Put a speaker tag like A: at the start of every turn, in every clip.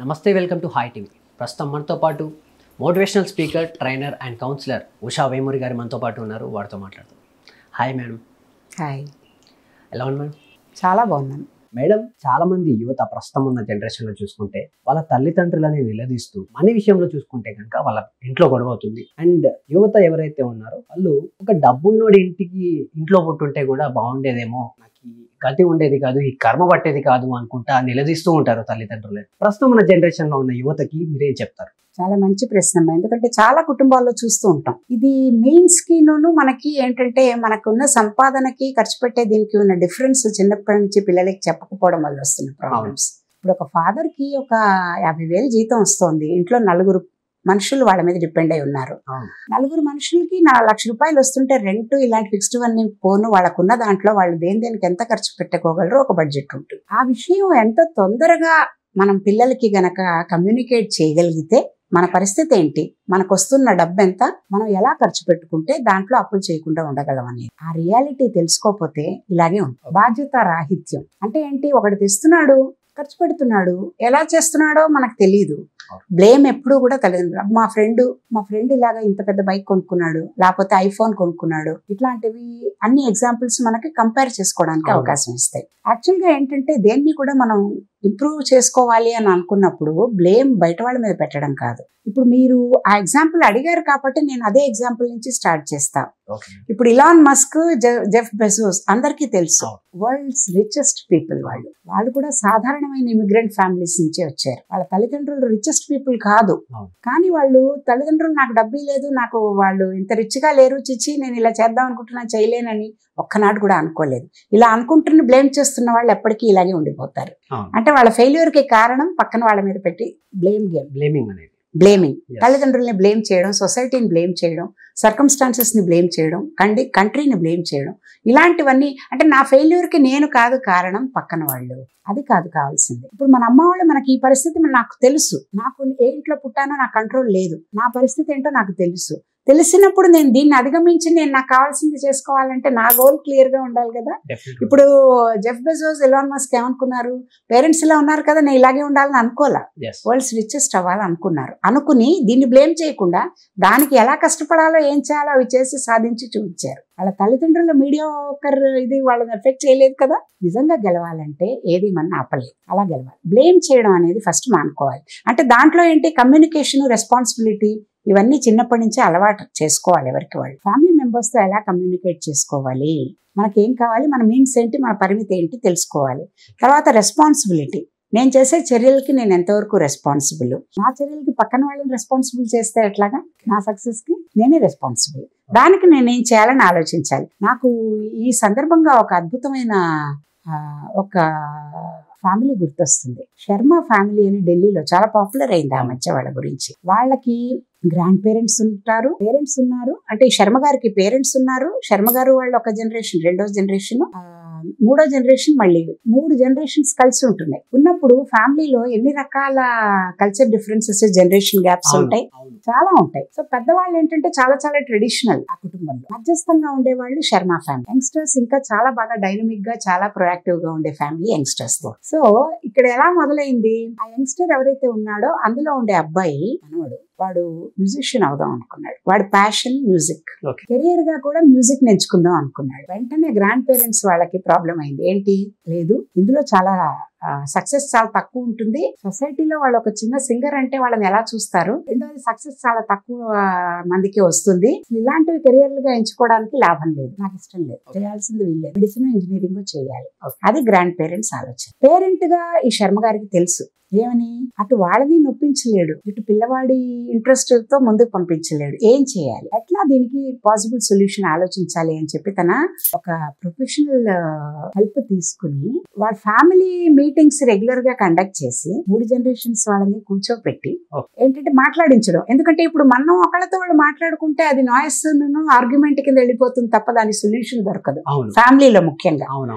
A: నమస్తే, welcome to hi TV. ప్రస్తుతం మనతో పాటు motivational speaker, trainer and councillor Usha Vemuri గారు మనతో పాటు ఉన్నారు. వారితో మాట్లాడతాం. Hi madam.
B: హాయ్.
A: ఎలా ఉన్నారు?
B: చాలా బాగున్నాను
A: మేడం. చాలా మంది యువత ప్రస్తుతం ఉన్న జనరేషన్లో చూసుకుంటే వాళ్ళ తల్లిదండ్రులని నిలదీస్తూ మనీ విషయంలో చూసుకుంటే కనుక వాళ్ళ ఇంట్లో గొడవ అవుతుంది. అండ్ యువత ఎవరైతే ఉన్నారో వాళ్ళు ఒక డబ్బున్నోడి ఇంట్లో పుట్టుంటే కూడా బాగుండేదేమో, నాకు ఈ గతి ఉండేది కాదు, ఈ కర్మ పట్టేది కాదు అనుకుంటా నిలదీస్తూ ఉంటారు తల్లిదండ్రులు. ప్రస్తుతం ఉన్న జనరేషన్లో ఉన్న యువతకి మీరేం చెప్తారు?
B: చాలా మంచి ప్రశ్న. ఎందుకంటే చాలా కుటుంబాల్లో చూస్తూ ఉంటాం. ఇది మీన్స్ కిను మనకి ఏంటంటే మనకున్న సంపాదనకి ఖర్చు పెట్టే దీనికి ఉన్న డిఫరెన్స్ చిన్నప్పటి నుంచి పిల్లలకి చెప్పకపోవడం వల్ల వస్తున్న ప్రాబ్లమ్స్. ఇప్పుడు ఒక ఫాదర్ కి ఒక 50,000 జీతం వస్తుంది, ఇంట్లో 4 మనుషులు వాళ్ళ మీద డిపెండ్ అయి ఉన్నారు. 4 మనుషులకి 4 లక్షల రూపాయలు వస్తుంటే రెంట్ ఇలాంటి ఫిక్స్డ్ అన్ని పోను వాళ్ళకున్న దాంట్లో వాళ్ళు దేనికి ఎంత ఖర్చు పెట్టుకోగలరో ఒక బడ్జెట్ ఉంటుంది. ఆ విషయం ఎంత తొందరగా మనం పిల్లలకి గనక కమ్యూనికేట్ చేయగలిగితే మన పరిస్థితి ఏంటి, మనకు వస్తున్న డబ్బు ఎంత, మనం ఎలా ఖర్చు పెట్టుకుంటే దాంట్లో అప్పులు చేయకుండా ఉండగలం అనేది ఆ రియాలిటీ తెలుసుకోకపోతే ఇలాగే ఉంటుంది. బాధ్యత రాహిత్యం అంటే ఏంటి, ఒకటి తెస్తున్నాడు, ఖర్చు పెడుతున్నాడు, ఎలా చేస్తున్నాడో మనకు తెలియదు. బ్లేమ్ ఎప్పుడు కూడా తల్లిదండ్రులు. మా ఫ్రెండ్ ఇలాగా ఇంత పెద్ద బైక్ కొనుక్కున్నాడు, లేకపోతే ఐఫోన్ కొనుక్కున్నాడు, ఇట్లాంటివి అన్ని ఎగ్జాంపుల్స్ మనకి కంపేర్ చేసుకోవడానికి అవకాశం ఇస్తాయి. యాక్చువల్ గా ఏంటంటే దేన్ని కూడా మనం ఇంప్రూవ్ చేసుకోవాలి అని అనుకున్నప్పుడు బ్లేమ్ బయట వాళ్ళ మీద పెట్టడం కాదు. ఇప్పుడు మీరు ఆ ఎగ్జాంపుల్ అడిగారు కాబట్టి నేను అదే ఎగ్జాంపుల్ నుంచి స్టార్ట్ చేస్తా. ఇప్పుడు ఇలాన్ మస్క్, జెఫ్ బెజోస్ అందరికీ తెలుసు, వరల్డ్స్ రిచెస్ట్ పీపుల్. వాళ్ళు కూడా సాధారణమైన ఇమిగ్రెంట్ ఫ్యామిలీస్ నుంచే వచ్చారు. వాళ్ళ తల్లిదండ్రులు రిచెస్ట్ పీపుల్ కాదు, కానీ వాళ్ళు తల్లిదండ్రులు నాకు డబ్బు లేదు, నాకు వాళ్ళు ఇంత రిచ్ గా లేరు, చిచ్చి నేను ఇలా చేద్దాం అనుకుంటున్నా చేయలేనని ఒక్కనాడు కూడా అనుకోలేదు. ఇలా అనుకుంటున్న బ్లేమ్ చేస్తున్న వాళ్ళు ఎప్పటికీ ఇలాగే ఉండిపోతారు. అంటే వాళ్ళ ఫెయిల్యూర్ కి కారణం పక్కన వాళ్ళ మీద పెట్టి బ్లేమింగ్, తల్లిదండ్రుల్ని బ్లేమ్ చేయడం, సొసైటీని బ్లేమ్ చేయడం, సర్కమ్స్టాన్సెస్ ని బ్లేమ్ చేయడం, కంట్రీని బ్లేమ్ చేయడం, ఇలాంటివన్నీ. అంటే నా ఫెయిల్యూర్ కి నేను కాదు కారణం, పక్కన వాళ్ళు. అది కాదు కావాల్సింది. ఇప్పుడు మన అమ్మ వాళ్ళు మనకి ఈ పరిస్థితి నాకు తెలుసు, నాకు ఏ ఇంట్లో పుట్టానో నాకు కంట్రోల్ లేదు, నా పరిస్థితి ఏంటో నాకు తెలుసు. తెలిసినప్పుడు నేను దీన్ని అధిగమించి నేను నాకు కావాల్సింది చేసుకోవాలంటే నా గోల్ క్లియర్ గా ఉండాలి కదా. ఇప్పుడు జెఫ్ బెజోస్, ఎలాన్ మస్క్ ఏమనుకున్నారు, పేరెంట్స్ ఇలా ఉన్నారు కదా నేను ఇలాగే ఉండాలని అనుకోలే, వరల్డ్స్ రిచెస్ట్ అవ్వాలనుకున్నారు. అనుకుని దీన్ని బ్లేమ్ చేయకుండా దానికి ఎలా కష్టపడాలో ఏం చేయాలో అవి చేసి సాధించి చూపించారు. వాళ్ళ తల్లిదండ్రుల మీడియా ఇది వాళ్ళని ఎఫెక్ట్ చేయలేదు కదా. నిజంగా గెలవాలంటే ఏది మన ఆపలేదు, అలా గెలవాలి. బ్లేమ్ చేయడం అనేది ఫస్ట్ మానుకోవాలి. అంటే దాంట్లో ఏంటి, కమ్యూనికేషన్, రెస్పాన్సిబిలిటీ, ఇవన్నీ చిన్నప్పటి నుంచే అలవాటు చేసుకోవాలి. ఎవరికి వాళ్ళు ఫ్యామిలీ మెంబర్స్ తో ఎలా కమ్యూనికేట్ చేసుకోవాలి, మనకేం కావాలి, మన మీన్స్ ఏంటి, మన పరిమితి ఏంటి తెలుసుకోవాలి. తర్వాత రెస్పాన్సిబిలిటీ, నేను చేసే చర్యలకి నేను ఎంతవరకు రెస్పాన్సిబుల్, నా చర్యలకి పక్కన వాళ్ళని రెస్పాన్సిబుల్ చేస్తే ఎట్లాగా, నా సక్సెస్ కి నేనే రెస్పాన్సిబుల్, దానికి నేనేం చేయాలని ఆలోచించాలి. నాకు ఈ సందర్భంగా ఒక అద్భుతమైన ఒక ఫ్యామిలీ గుర్తొస్తుంది. శర్మ ఫ్యామిలీ అని ఢిల్లీలో చాలా పాపులర్ అయింది ఆ మధ్య. వాళ్ళ గురించి, వాళ్ళకి గ్రాండ్ పేరెంట్స్ ఉన్నారు. అంటే శర్మ గారికి పేరెంట్స్ ఉన్నారు. శర్మ గారు వాళ్ళు ఒక జనరేషన్, 2వ జనరేషన్, 3వ జనరేషన్, మళ్ళీ 3 జనరేషన్స్ కలిసి ఉంటున్నాయి. ఉన్నప్పుడు ఫ్యామిలీలో ఎన్ని రకాల కల్చర్ డిఫరెన్సెస్, జనరేషన్ గ్యాప్స్ ఉంటాయి, చాలా ఉంటాయి. సో పెద్దవాళ్ళు ఏంటంటే చాలా ట్రెడిషనల్, ఆ కుటుంబంలో మధ్యస్థంగా ఉండేవాళ్ళు శర్మ ఫ్యామిలీ. యంగ్స్టర్స్ ఇంకా చాలా బాగా డైనమిక్ గా, చాలా ప్రొయాక్టివ్ గా ఉండే ఫ్యామిలీ యంగ్స్టర్స్. సో ఇక్కడ ఎలా మొదలైంది, ఆ యంగ్స్టర్ ఎవరైతే ఉన్నాడో అందులో ఉండే అబ్బాయి మనవడు, వాడు మ్యూజిషియన్ అవుదాం అనుకున్నాడు. వాడి ప్యాషన్ మ్యూజిక్, కెరియర్ గా కూడా మ్యూజిక్ నేర్చుకుందాం అనుకున్నాడు. వెంటనే గ్రాండ్ పేరెంట్స్ వాళ్ళకి ప్రాబ్లం అయింది. ఏంటి, లేదు ఇందులో చాలా సక్సెస్ చాలా తక్కువ ఉంటుంది, సొసైటీలో వాళ్ళు ఒక చిన్న సింగర్ అంటే వాళ్ళని ఎలా చూస్తారు, రెండోది సక్సెస్ చాలా తక్కువ మందికి వస్తుంది, ఇలాంటివి కెరియర్లుగా ఎంచుకోవడానికి లాభం లేదు, నాకు ఇష్టం లేదు, చేయాల్సింది వీళ్ళే, మెడిసిన్, ఇంజనీరింగ్ చేయాలి. అది గ్రాండ్ పేరెంట్స్ ఆలోచన. పేరెంట్ గా ఈ శర్మ గారికి తెలుసు ఏమని, అటు వాళ్ళని నొప్పించలేడు, ఇటు పిల్లవాడి ఇంట్రెస్ట్ తో ముందుకు పంపించలేడు, ఏం చేయాలి, ఎట్లా దీనికి పాసిబుల్ సొల్యూషన్ ఆలోచించాలి అని చెప్పి తన ఒక ప్రొఫెషనల్ హెల్ప్ తీసుకుని వాళ్ళ ఫ్యామిలీ మీటింగ్స్ రెగ్యులర్ గా కండక్ట్ చేసి 3 జనరేషన్స్ వాళ్ళని కూర్చోపెట్టి ఏంటంటే మాట్లాడించడం. ఎందుకంటే ఇప్పుడు మనం ఒకళ్ళతో వాళ్ళు మాట్లాడుకుంటే అది నాయిస్ ఆర్గ్యుమెంట్ కింద వెళ్ళిపోతుంది తప్ప దాని సొల్యూషన్ దొరకదు ఫ్యామిలీలో ముఖ్యంగా.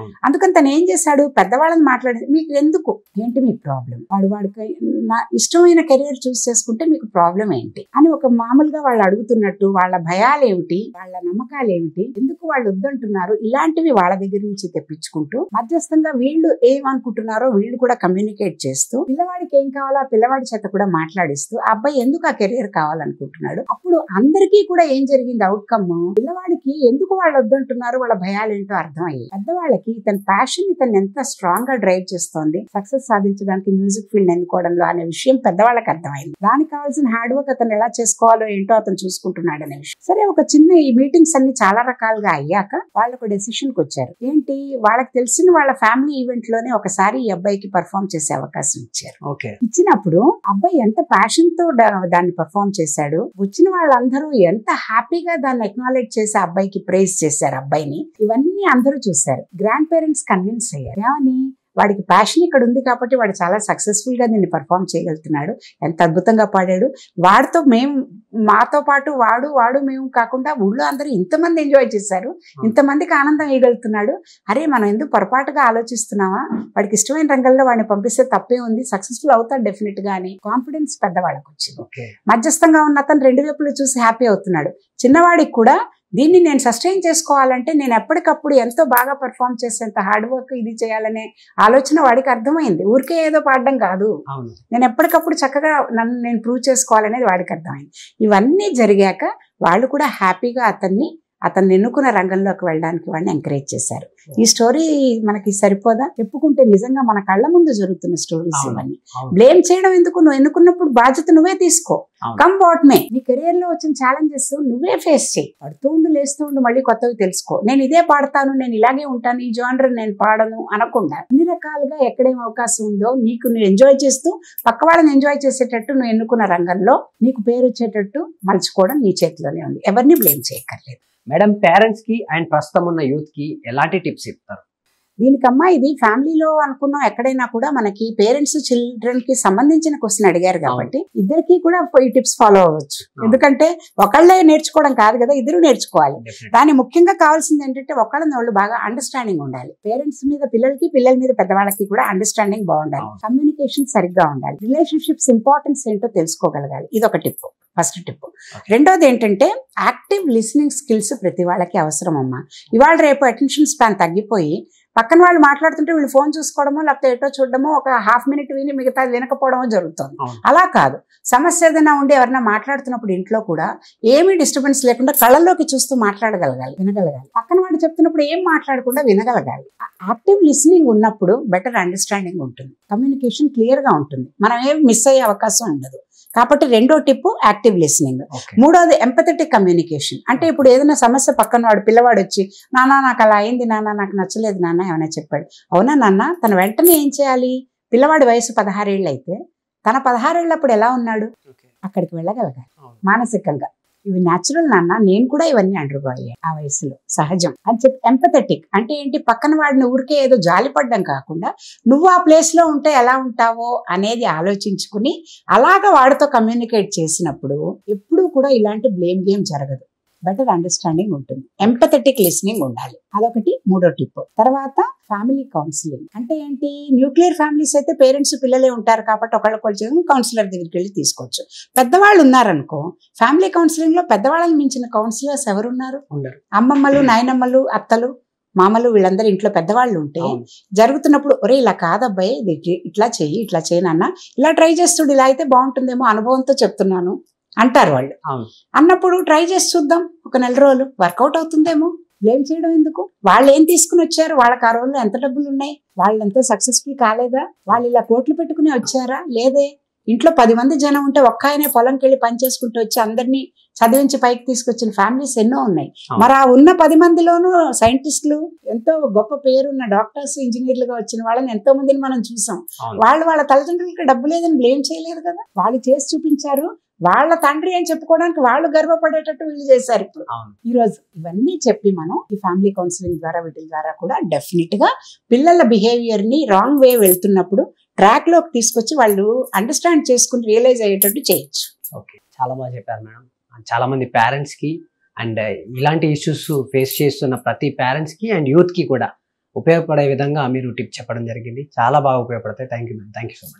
B: అందుకని తను ఏం చేశాడు, పెద్దవాళ్ళని మాట్లాడి, మీకు ఎందుకు, ఏంటి మీ ప్రాబ్లం, వాడికి నా ఇష్టమైన కెరీర్ చూస్ చేసుకుంటే మీకు ప్రాబ్లం ఏంటి అని ఒక మామూలుగా వాళ్ళు అడుగుతున్నట్టు, వాళ్ళ భయాలు ఏమిటి, వాళ్ళ నమ్మకాలు ఏమిటి, ఎందుకు వాళ్ళు వద్దంటున్నారు, ఇలాంటివి వాళ్ళ దగ్గర నుంచి తెప్పించుకుంటూ మధ్యస్థంగా వీళ్ళు ఏమనుకుంటున్నారు అనుకుంటున్నారో వీళ్ళు కూడా కమ్యూనికేట్ చేస్తూ పిల్లవాడికి ఏం కావాలో ఆ పిల్లవాడి చేత కూడా మాట్లాడిస్తూ ఆ అబ్బాయి ఎందుకు ఆ కెరియర్ కావాలనుకుంటున్నాడు. అప్పుడు అందరికీ కూడా ఏం జరిగింది అవుట్కమ్, పిల్లవాడికి ఎందుకు వాళ్ళు వద్దంటున్నారు, వాళ్ళ భయాలు ఏంటో అర్థమయ్యి పెద్దవాళ్ళకి ఇతని ప్యాషన్ ఇతను ఎంత స్ట్రాంగ్ గా డ్రైవ్ చేస్తోంది సక్సెస్ సాధించడానికి మ్యూజిక్ ఫీల్డ్ ఎన్నుకోవడంలో అనే విషయం పెద్దవాళ్ళకి అర్థమైంది. దానికి కావాల్సిన హార్డ్ వర్క్ అతను ఎలా చేసుకోవాలో ఏంటో అతను చూసుకుంటున్నాడు అనే విషయం. సరే, ఒక చిన్న ఈ మీటింగ్స్ అన్ని చాలా రకాలుగా అయ్యాక వాళ్ళు ఒక డెసిషన్ కి వచ్చారు. ఏంటి, వాళ్ళకి తెలిసిన వాళ్ళ ఫ్యామిలీ ఈవెంట్ లోనే ఒకసారి ఈ అబ్బాయికి పర్ఫామ్ చేసే అవకాశం ఇచ్చారు. ఇచ్చినప్పుడు అబ్బాయి ఎంత ప్యాషన్ తో దాన్ని పర్ఫామ్ చేశాడు. వచ్చిన వాళ్ళందరూ ఎంత హ్యాపీగా దాన్ని ఎక్నాలెడ్జ్ చేసి అబ్బాయికి ప్రైజ్ చేశారు అబ్బాయిని. ఇవన్నీ అందరూ చూశారు. గ్రాండ్ పేరెంట్స్ కన్విన్స్ అయ్యారు. ఏమని, వాడికి ప్యాషన్ ఇక్కడ ఉంది కాబట్టి వాడు చాలా సక్సెస్ఫుల్ గా దీన్ని పర్ఫామ్ చేయగలుగుతున్నాడు. ఎంత అద్భుతంగా పాడాడు. వాడితో మాతో పాటు వాడు మేము కాకుండా ఊళ్ళో అందరూ ఇంతమంది ఎంజాయ్ చేశారు, ఇంతమందికి ఆనందం ఇవ్వగలుగుతున్నాడు. అరే, మనం ఎందుకు పొరపాటుగా ఆలోచిస్తున్నావా, వాడికి ఇష్టమైన రంగంలో వాడిని పంపిస్తే తప్పే ఉంది, సక్సెస్ఫుల్ అవుతాడు డెఫినెట్ గా అని కాన్ఫిడెన్స్ పెద్దవాళ్ళకి వచ్చింది. మధ్యస్థంగా ఉన్న అతను రెండు వైపులు చూసి హ్యాపీ అవుతున్నాడు. చిన్నవాడికి కూడా దీన్ని నేను సస్టైన్ చేసుకోవాలంటే నేను ఎప్పటికప్పుడు ఎంతో బాగా పర్ఫామ్ చేసేంత హార్డ్ వర్క్ ఇది చేయాలనే ఆలోచన వాడికి అర్థమైంది. ఊరికే ఏదో పాడడం కాదు, నేను ఎప్పటికప్పుడు చక్కగా నన్ను నేను ప్రూవ్ చేసుకోవాలనేది వాడికి అర్థమైంది. ఇవన్నీ జరిగాక వాళ్ళు కూడా హ్యాపీగా అతన్ని ఎన్నుకున్న రంగంలోకి వెళ్ళడానికి వాడిని ఎంకరేజ్ చేశారు. ఈ స్టోరీ మనకి సరిపోదా? చెప్పుకుంటే నిజంగా మన కళ్ళ ముందు జరుగుతున్న స్టోరీస్ ఇవన్నీ. బ్లేమ్ చేయడం ఎందుకు, నువ్వు ఎన్నుకున్నప్పుడు బాధ్యత నువ్వే తీసుకో. కమ్ వాట్ మే, నీ కెరియర్ లో వచ్చిన ఛాలెంజెస్ నువ్వే ఫేస్ చేయి. పడుతూ ఉండు, లేస్తూ ఉండు, మళ్ళీ కొత్తవి తెలుసుకో. నేను ఇదే పాడతాను, నేను ఇలాగే ఉంటాను, ఈ జానర్ నేను పాడను అనకుండా అన్ని రకాలుగా ఎక్కడేం అవకాశం ఉందో నీకు నువ్వు ఎంజాయ్ చేస్తూ పక్క వాళ్ళని ఎంజాయ్ చేసేటట్టు నువ్వు ఎన్నుకున్న రంగంలో నీకు పేరు వచ్చేటట్టు మలుచుకోవడం నీ చేతిలోనే ఉంది. ఎవరిని బ్లేమ్ చేయక్కర్లేదు.
A: మేడం, పేరెంట్స్ కి అండ్ ప్రస్తుతం ఉన్న యూత్ కి ఎలాంటి టిప్స్ ఇస్తారు?
B: దీనికమ్మా, ఇది ఫ్యామిలీలో అనుకున్నాం, ఎక్కడైనా కూడా మనకి పేరెంట్స్ చిల్డ్రన్ కి సంబంధించిన క్వశ్చన్ అడిగారు కాబట్టి ఇద్దరికి కూడా ఈ టిప్స్ ఫాలో అవ్వచ్చు. ఎందుకంటే ఒకళ్ళే నేర్చుకోవడం కాదు కదా, ఇద్దరు నేర్చుకోవాలి. దాని ముఖ్యంగా కావాల్సింది ఏంటంటే ఒకళ్ళని వాళ్ళు బాగా అండర్స్టాండింగ్ ఉండాలి. పేరెంట్స్ మీద పిల్లలకి, పిల్లల మీద పెద్దవాళ్ళకి కూడా అండర్స్టాండింగ్ బాగుండాలి. కమ్యూనికేషన్ సరిగ్గా ఉండాలి. రిలేషన్షిప్స్ ఇంపార్టెన్స్ ఏంటో తెలుసుకోగలగాలి. ఇది ఒక టిప్, ఫస్ట్ టిప్. రెండోది ఏంటంటే యాక్టివ్ లిసనింగ్ స్కిల్స్ ప్రతి వాళ్ళకి అవసరం అమ్మా. ఇవాళ రేపు అటెన్షన్ స్పాన్ తగ్గిపోయి పక్కన వాళ్ళు మాట్లాడుతుంటే వీళ్ళు ఫోన్ చూసుకోవడమో లేకపోతే ఎటో చూడడమో, ఒక హాఫ్ మినిట్ విని మిగతా వినకపోవడమో జరుగుతుంది. అలా కాదు, సమస్య ఏదైనా ఉండి ఎవరైనా మాట్లాడుతున్నప్పుడు ఇంట్లో కూడా ఏమీ డిస్టర్బెన్స్ లేకుండా కళ్ళల్లోకి చూస్తూ మాట్లాడగలగాలి, వినగలగాలి. పక్కన వాడు చెప్తున్నప్పుడు ఏం మాట్లాడకుండా వినగలగాలి. యాక్టివ్ లిసనింగ్ ఉన్నప్పుడు బెటర్ అండర్స్టాండింగ్ ఉంటుంది, కమ్యూనికేషన్ క్లియర్ గా ఉంటుంది, మనం ఏం మిస్ అయ్యే అవకాశం ఉండదు. కాబట్టి రెండో టిప్ యాక్టివ్ లిసనింగ్. మూడోది ఎంపథెటిక్ కమ్యూనికేషన్. అంటే ఇప్పుడు ఏదైనా సమస్య పక్కన వాడు పిల్లవాడు వచ్చి, నాన్న నాకు అలా అయింది, నాన్న నాకు నచ్చలేదు నాన్న ఏమైనా చెప్పాడు. అవునా నాన్న, తను వెంటనే ఏం చేయాలి? పిల్లవాడి వయసు 16 ఏళ్ళు అయితే తన 16 ఏళ్ళప్పుడు ఎలా ఉన్నాడు అక్కడికి వెళ్ళగలగాలి మానసికంగా. ఇవి న్యాచురల్ నాన్న, నేను కూడా ఇవన్నీ అండర్గో అయ్యాయి ఆ వయసులో, సహజం అని చెప్పి. ఎంపథెటిక్ అంటే ఏంటి? పక్కన వాడిని ఊరికే ఏదో జాలిపడ్డం కాకుండా నువ్వు ఆ ప్లేస్ లో ఉంటే ఎలా ఉంటావో అనేది ఆలోచించుకుని అలాగా వాడితో కమ్యూనికేట్ చేసినప్పుడు ఎప్పుడూ కూడా ఇలాంటి బ్లేమ్ గేమ్ జరగదు. బెటర్ అండర్స్టాండింగ్ ఉంటుంది. ఎంపథెటిక్ లిసనింగ్ ఉండాలి. అదొకటి మూడో టిప్. తర్వాత ఫ్యామిలీ కౌన్సిలింగ్ అంటే ఏంటి? న్యూక్లియర్ ఫ్యామిలీస్ అయితే పేరెంట్స్ పిల్లలే ఉంటారు కాబట్టి ఒకళ్ళకొచ్చి కౌన్సిలర్ దగ్గరికి వెళ్ళి తీసుకోవచ్చు. పెద్దవాళ్ళు ఉన్నారనుకో, ఫ్యామిలీ కౌన్సిలింగ్ లో పెద్దవాళ్ళని మించిన కౌన్సిలర్స్ ఎవరున్నారు? అమ్మమ్మలు, నాయనమ్మలు, అత్తలు, మామలు, వీళ్ళందరూ ఇంట్లో పెద్దవాళ్ళు ఉంటే జరుగుతున్నప్పుడు, ఒరే ఇలా కాదబ్బాయి, ఇట్లా చెయ్యి, ఇట్లా చేయనన్నా, ఇలా ట్రై చేస్తుడు, ఇలా అయితే బాగుంటుందేమో, అనుభవంతో చెప్తున్నాను అంటారు వాళ్ళు. అన్నప్పుడు ట్రై చేసి చూద్దాం, ఒక నెల రోజులు వర్కౌట్ అవుతుందేమో. బ్లేమ్ చేయడం ఎందుకు? వాళ్ళు ఏం తీసుకుని వచ్చారు? వాళ్ళకి ఆ రోజుల్లో ఎంత డబ్బులు ఉన్నాయి? వాళ్ళు ఎంతో సక్సెస్ఫుల్ కాలేదా? వాళ్ళు ఇలా కోట్లు పెట్టుకుని వచ్చారా? లేదే. ఇంట్లో 10 మంది జనం ఉంటే ఒక్క ఆయనే పొలంకి వెళ్ళి పని చేసుకుంటూ వచ్చి అందరినీ చదివించి పైకి తీసుకొచ్చిన ఫ్యామిలీస్ ఎన్నో ఉన్నాయి. మరి ఆ ఉన్న 10 మందిలోనూ సైంటిస్టులు, ఎంతో గొప్ప పేరున్న డాక్టర్స్, ఇంజనీర్లుగా వచ్చిన వాళ్ళని ఎంతో మందిని మనం చూసాం. వాళ్ళ తల్లిదండ్రులకి డబ్బు లేదని బ్లేమ్ చేయలేదు కదా, వాళ్ళు చేసి చూపించారు. వాళ్ళ తండ్రి అని చెప్పుకోవడానికి వాళ్ళు గర్వపడేటట్టు వీళ్ళు చేశారు. ఇప్పుడు ఈ రోజు ఇవన్నీ చెప్పి మనం ఈ ఫ్యామిలీ కౌన్సిలింగ్ ద్వారా, వీటి ద్వారా కూడా డెఫినెట్ గా పిల్లల బిహేవియర్ ని రాంగ్ వే వెళ్తున్నప్పుడు ట్రాక్ లోకి తీసుకొచ్చి వాళ్ళు అండర్స్టాండ్ చేసుకుని రియలైజ్ అయ్యేటట్టు చేయొచ్చు.
A: ఓకే, చాలా బాగా చెప్పారు మేడం. చాలా మంది పేరెంట్స్ కి అండ్ ఇలాంటి ఇష్యూస్ ఫేస్ చేస్తున్న ప్రతి పేరెంట్స్ కి అండ్ యూత్ కి కూడా ఉపయోగపడే విధంగా మీరు టిప్ చెప్పడం జరిగింది. చాలా బాగా ఉపయోగపడతాయి. Thank you madam. Thank you so much.